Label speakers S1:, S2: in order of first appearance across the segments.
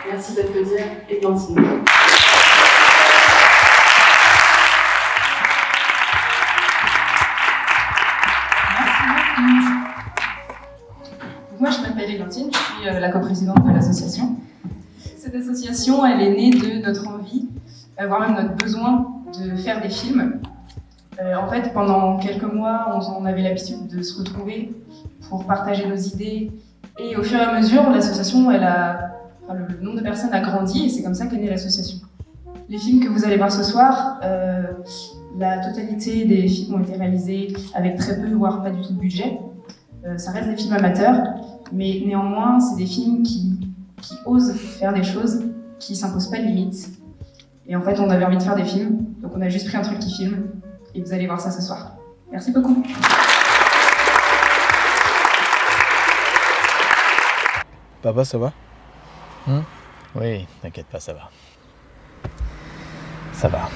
S1: Merci d'applaudir Églantine.
S2: Moi, je m'appelle Églantine, je suis la coprésidente de l'association. Cette association, elle est née de notre envie, voire même notre besoin de faire des films. En fait, pendant quelques mois, on avait l'habitude de se retrouver pour partager nos idées. Et au fur et à mesure, l'association, le nombre de personnes a grandi et c'est comme ça qu'est née l'association. Les films que vous allez voir ce soir, la totalité des films ont été réalisés avec très peu, voire pas du tout de budget. Ça reste des films amateurs, mais néanmoins, c'est des films qui osent faire des choses, qui ne s'imposent pas de limites. Et en fait, on avait envie de faire des films, donc on a juste pris un truc qui filme, et vous allez voir ça ce soir. Merci beaucoup.
S3: Papa, ça va ?
S4: Oui, t'inquiète pas, ça va. Ça va.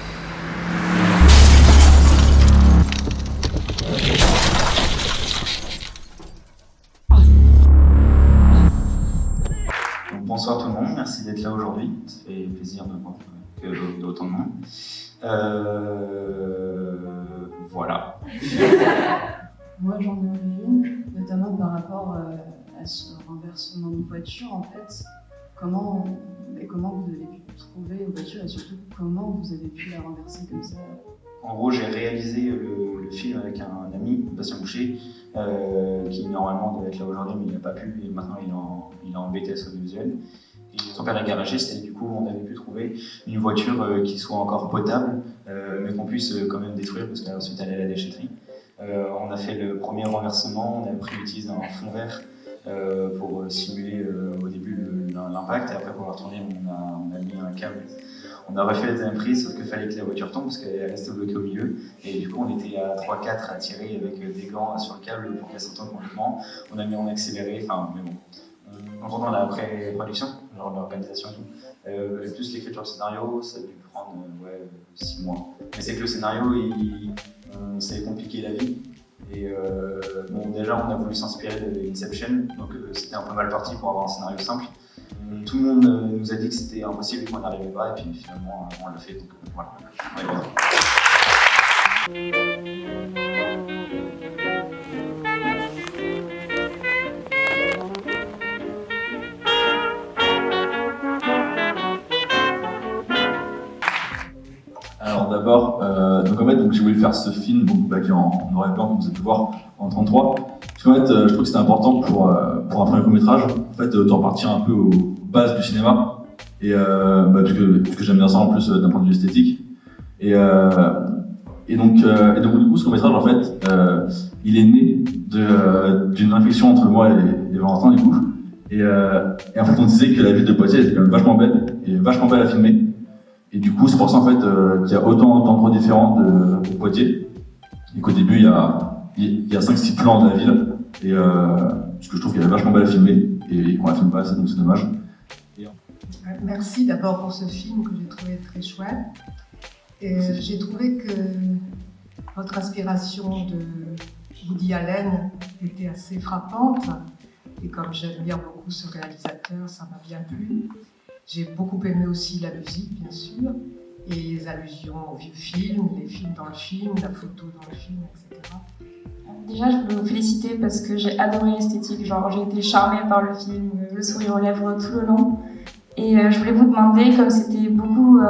S5: Bonsoir tout le monde, merci d'être là aujourd'hui. Ça fait plaisir de voir que d'autant de monde. Voilà.
S6: Moi, j'en avais une, notamment par rapport à ce renversement de voiture. En fait, comment vous avez pu trouver une voiture et surtout comment vous avez pu la renverser comme ça?
S5: En gros, j'ai réalisé le film avec un ami, Bastien Boucher, qui normalement devait être là aujourd'hui, mais il n'a pas pu, et maintenant il est en BTS audiovisuel. Et son père est garagiste, et du coup, on avait pu trouver une voiture qui soit encore potable, mais qu'on puisse quand même détruire, parce qu'ensuite elle est à la déchetterie. On a fait le premier renversement, on a utilisé un fond vert pour simuler au début l'impact, et après pour le retourner, on a mis un câble. On a refait la deuxième prise, sauf qu'il fallait que la voiture tombe parce qu'elle restait bloquée au milieu. Et du coup, on était à 3-4 à tirer avec des gants sur le câble pour qu'elle s'entende complètement. On a mis en accéléré, mais bon. On rentre dans la pré-production, genre l'organisation et tout. Plus l'écriture du scénario, ça a dû prendre 6 mois. Mais c'est que le scénario, c'est compliqué la vie. Et déjà, on a voulu s'inspirer de Inception, donc c'était un peu mal parti pour avoir un scénario simple. Tout le monde nous a dit que c'était impossible et qu'on n'arrivait pas, et puis finalement on l'a fait, donc voilà.
S7: Alors d'abord, j'ai voulu faire ce film qui est en noir et blanc, comme vous avez pu voir, en 33. Parce qu'en fait, je trouve que c'était important pour un premier court-métrage, en fait, de repartir un peu aux bases du cinéma. Et parce que j'aime bien ça en plus d'un point de vue esthétique. Et donc du coup, ce court-métrage, en fait, il est né d'une réflexion entre moi et Valentin, du coup. Et en fait, on disait que la ville de Poitiers était quand même vachement belle, et vachement belle à filmer. Et du coup, c'est pour ça en fait qu'il y a autant d'endroits différents de Poitiers. Et qu'au début, il y a 5-6 plans de la ville. Et parce que je trouve qu'elle est vachement belle à filmer et qu'on la filme pas assez, donc c'est dommage.
S6: Merci d'abord pour ce film que j'ai trouvé très chouette. Et j'ai trouvé que votre inspiration de Woody Allen était assez frappante. Et comme j'aime bien beaucoup ce réalisateur, ça m'a bien plu. J'ai beaucoup aimé aussi la musique, bien sûr, et les allusions aux vieux films, les films dans le film, la photo dans le film, etc.
S2: Déjà, je voulais vous féliciter parce que j'ai adoré l'esthétique. J'ai été charmée par le film, le sourire aux lèvres tout le long. Et je voulais vous demander, comme c'était beaucoup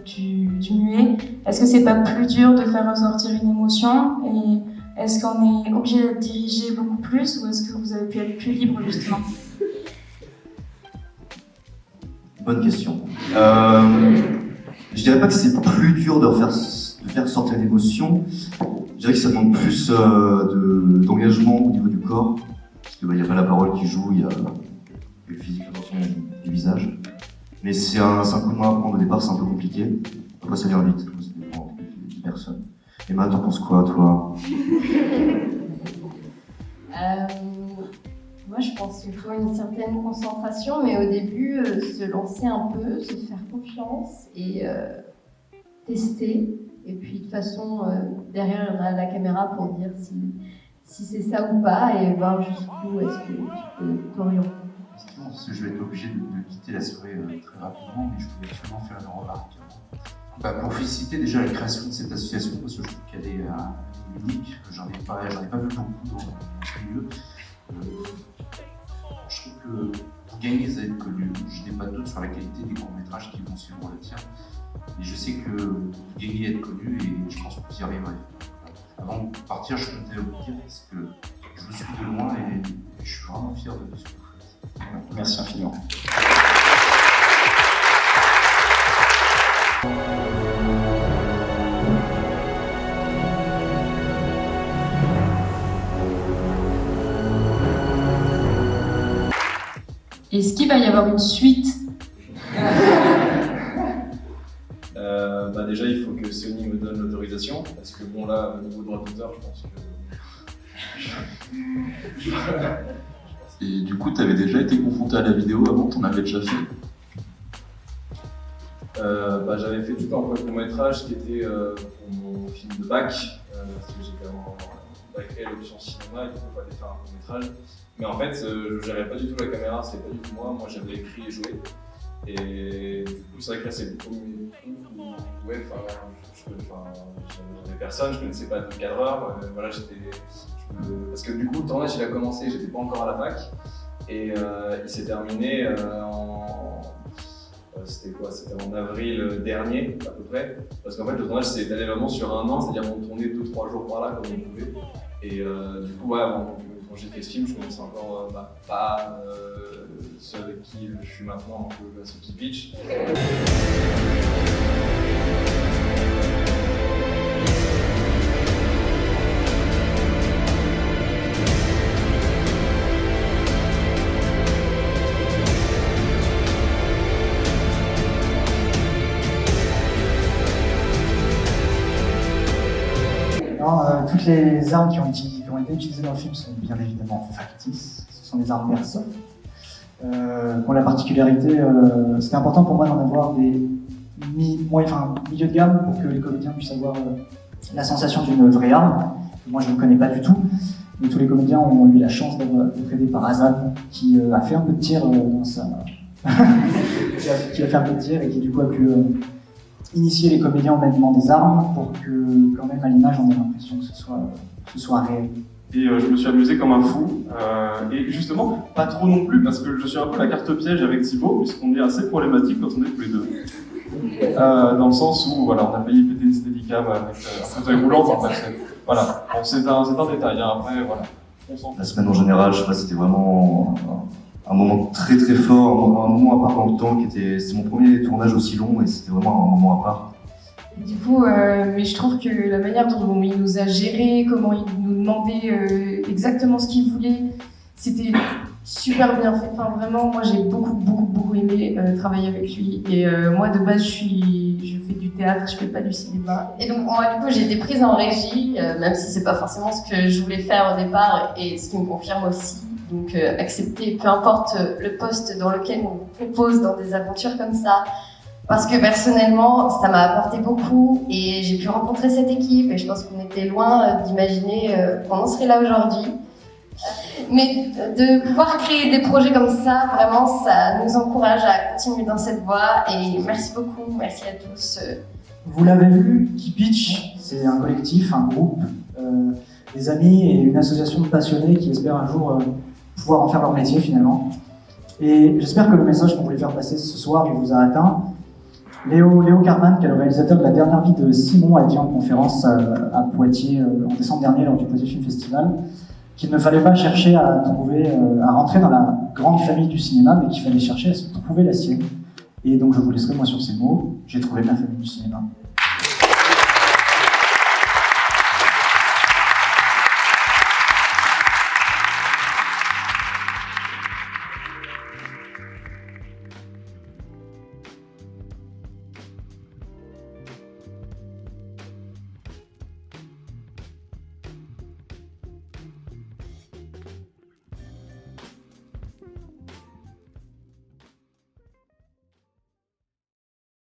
S2: du muet, est-ce que c'est pas plus dur de faire ressortir une émotion? Et est-ce qu'on est obligé de diriger beaucoup plus ou est-ce que vous avez pu être plus libre, justement?
S8: Bonne question. Je dirais pas que c'est plus dur de faire sortir l'émotion. Je dirais que ça demande plus d'engagement au niveau du corps. Parce qu'il n'y a pas la parole qui joue, il y a le physique, l'attention du visage. Mais c'est un coup de main à prendre au départ, c'est un peu compliqué. Après ça vient vite, ça dépend des personnes. Emma, t'en penses quoi, toi?
S9: Moi, je pense qu'il faut une certaine concentration, mais au début, se lancer un peu, se faire confiance et tester. Et puis, de toute façon, derrière, on a la caméra pour dire si c'est ça ou pas et voir jusqu'où est-ce que tu peux t'orienter.
S10: Effectivement, parce que je vais être obligé de quitter la soirée très rapidement, mais je voulais absolument faire une remarque. Pour féliciter déjà la création de cette association, parce que je trouve qu'elle est unique, j'en ai pas vu beaucoup dans ce milieu. Je trouve que vous gagnez à être connu. Je n'ai pas de doute sur la qualité des courts-métrages qui vont suivre le tien. Et je sais que vous gagnez à être connu et je pense que vous y arriverez. Avant de partir, je comptais vous dire parce que je vous suis de loin et je suis vraiment fier de ce que vous faites.
S5: Merci infiniment.
S2: Est-ce qu'il va y avoir une suite?
S11: Déjà, il faut que Sony me donne l'autorisation, parce que bon là, au niveau droit d'auteur, je pense que...
S7: Et du coup, tu avais déjà été confronté à la vidéo avant, t'en avais déjà fait?
S11: J'avais fait tout un court-métrage qui était pour mon film de bac, parce que j'ai quand même bac l'option cinéma et du coup il fallait faire un court-métrage. Mais en fait, je gérais pas du tout la caméra, c'était pas du tout moi j'avais écrit et joué. Et du coup, c'est vrai que là, c'est le premier truc où, ouais, j'avais personne, je connaissais pas de cadreur. Voilà, parce que du coup, le tournage il a commencé, j'étais pas encore à la fac. Et il s'est terminé c'était en avril dernier, à peu près. Parce qu'en fait, le tournage s'est étalé vraiment sur un an, c'est-à-dire on tournait 2-3 jours par là comme on pouvait. Et du coup, ouais, quand j'ai fait ce film, je connaissais encore pas ceux avec qui je suis maintenant, un peu ce qui pitch.
S12: Toutes les armes qui ont été utilisées dans le film sont bien évidemment factices, ce sont des armes airsoft. Pour la particularité, c'était important pour moi d'en avoir des milieu de gamme pour que les comédiens puissent avoir la sensation d'une vraie arme. Moi je ne connais pas du tout, mais tous les comédiens ont eu la chance d'être aidés par Azam qui a fait un peu de tir dans sa... qui a fait un peu de tir et qui du coup a pu initier les comédiens au maniement des armes pour que quand même à l'image on ait l'impression que ce soit réel.
S13: Et je me suis amusé comme un fou, et justement pas trop non plus parce que je suis un peu la carte piège avec Thibaut puisqu'on est assez problématique quand on est tous les deux. Dans le sens où voilà, on a failli péter une steadicam avec un fauteuil roulant, voilà, bon, c'est un détail, hein. Après voilà.
S8: La semaine en général, je sais pas, c'était vraiment un moment très très fort, un moment à part dans le temps c'est mon premier tournage aussi long et c'était vraiment un moment à part.
S2: Du coup, mais je trouve que la manière dont il nous a gérés, comment il nous demandait exactement ce qu'il voulait, c'était super bien fait. Enfin, vraiment, moi j'ai beaucoup aimé travailler avec lui. Et moi de base, je fais du théâtre, je fais pas du cinéma.
S9: Et donc moi du coup j'ai été prise en régie, même si c'est pas forcément ce que je voulais faire au départ et ce qui me confirme aussi. Donc accepter peu importe le poste dans lequel on vous propose dans des aventures comme ça. Parce que personnellement, ça m'a apporté beaucoup et j'ai pu rencontrer cette équipe et je pense qu'on était loin d'imaginer qu'on en serait là aujourd'hui. Mais de pouvoir créer des projets comme ça, vraiment, ça nous encourage à continuer dans cette voie et merci beaucoup, merci à tous.
S12: Vous l'avez vu, Qui Pitch, c'est un collectif, un groupe, des amis et une association de passionnés qui espèrent un jour pouvoir en faire leur métier finalement. Et j'espère que le message qu'on voulait faire passer ce soir, il vous a atteint. Léo Carman, qui est le réalisateur de La dernière vie de Simon, a dit en conférence à Poitiers en décembre dernier lors du Poitiers Film Festival qu'il ne fallait pas chercher à rentrer dans la grande famille du cinéma, mais qu'il fallait chercher à se trouver la sienne. Et donc je vous laisserai moi sur ces mots, j'ai trouvé ma famille du cinéma.